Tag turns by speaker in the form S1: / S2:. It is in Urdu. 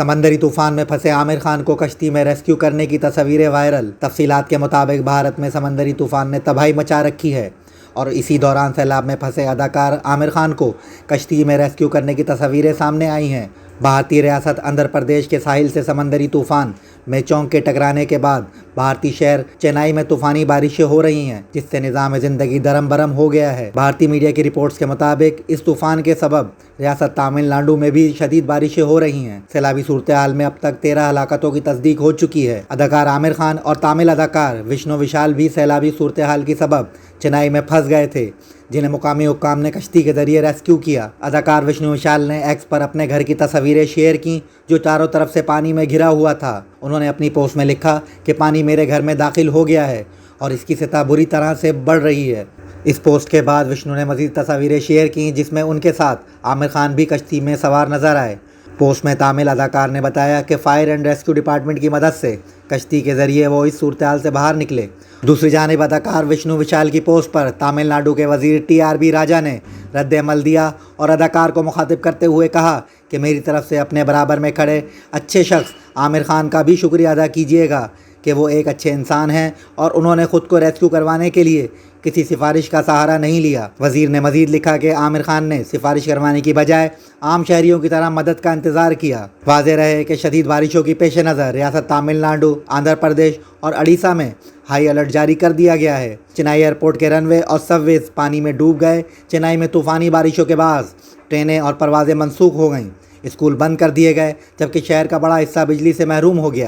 S1: سمندری طوفان میں پھنسے عامر خان کو کشتی میں ریسکیو کرنے کی تصاویریں وائرل۔ تفصیلات کے مطابق بھارت میں سمندری طوفان نے تباہی مچا رکھی ہے اور اسی دوران سیلاب میں پھنسے اداکار عامر خان کو کشتی میں ریسکیو کرنے کی تصاویریں سامنے آئی ہیں۔ بھارتی ریاست آندھرا پردیش کے ساحل سے سمندری طوفان میچونگ کے ٹکرانے کے بعد بھارتی شہر چنئی میں طوفانی بارشیں ہو رہی ہیں، جس سے نظام زندگی درم برم ہو گیا ہے۔ بھارتی میڈیا کی رپورٹس کے مطابق اس طوفان کے سبب ریاست تامل ناڈو میں بھی شدید بارشیں ہو رہی ہیں۔ سیلابی صورتحال میں اب تک 13 ہلاکتوں کی تصدیق ہو چکی ہے۔ اداکار عامر خان اور تامل اداکار وشنو وشال بھی سیلابی صورتحال کے سبب چنئی میں پھنس گئے تھے، جنہیں مقامی حکام نے کشتی کے ذریعے ریسکیو کیا۔ اداکار وشنو وشال نے ایکس پر اپنے گھر کی تصاویریں شیئر کیں جو چاروں طرف سے پانی میں گھرا ہوا تھا۔ انہوں نے اپنی پوسٹ میں لکھا کہ پانی میرے گھر میں داخل ہو گیا ہے اور اس کی سطح بری طرح سے بڑھ رہی ہے۔ اس پوسٹ کے بعد وشنو نے مزید تصاویریں شیئر کیں جس میں ان کے ساتھ عامر خان بھی کشتی میں سوار نظر آئے۔ پوسٹ میں تامل اداکار نے بتایا کہ فائر اینڈ ریسکیو ڈپارٹمنٹ کی مدد سے کشتی کے ذریعے وہ اس صورتحال سے باہر نکلے۔ دوسری جانب اداکار وشنو وشال کی پوسٹ پر تامل ناڈو کے وزیر TRB راجا نے رد عمل دیا اور اداکار کو مخاطب کرتے ہوئے کہا کہ میری طرف سے اپنے برابر میں کھڑے اچھے شخص عامر خان کا بھی شکریہ ادا کیجیے گا کہ وہ ایک اچھے انسان ہیں اور انہوں نے خود کو ریسکیو کروانے کے لیے کسی سفارش کا سہارا نہیں لیا۔ وزیر نے مزید لکھا کہ عامر خان نے سفارش کروانے کی بجائے عام شہریوں کی طرح مدد کا انتظار کیا۔ واضح رہے کہ شدید بارشوں کی پیش نظر ریاست تامل ناڈو، آندھرا پردیش اور اڑیسہ میں ہائی الرٹ جاری کر دیا گیا ہے۔ چنئی ایئرپورٹ کے رن وے اور سب ویز پانی میں ڈوب گئے۔ چنئی میں طوفانی بارشوں کے باعث ٹرینیں اور پروازیں منسوخ ہو گئیں۔ اسکول بند کر دیے گئے جبکہ شہر کا بڑا حصہ بجلی سے محروم ہو گیا۔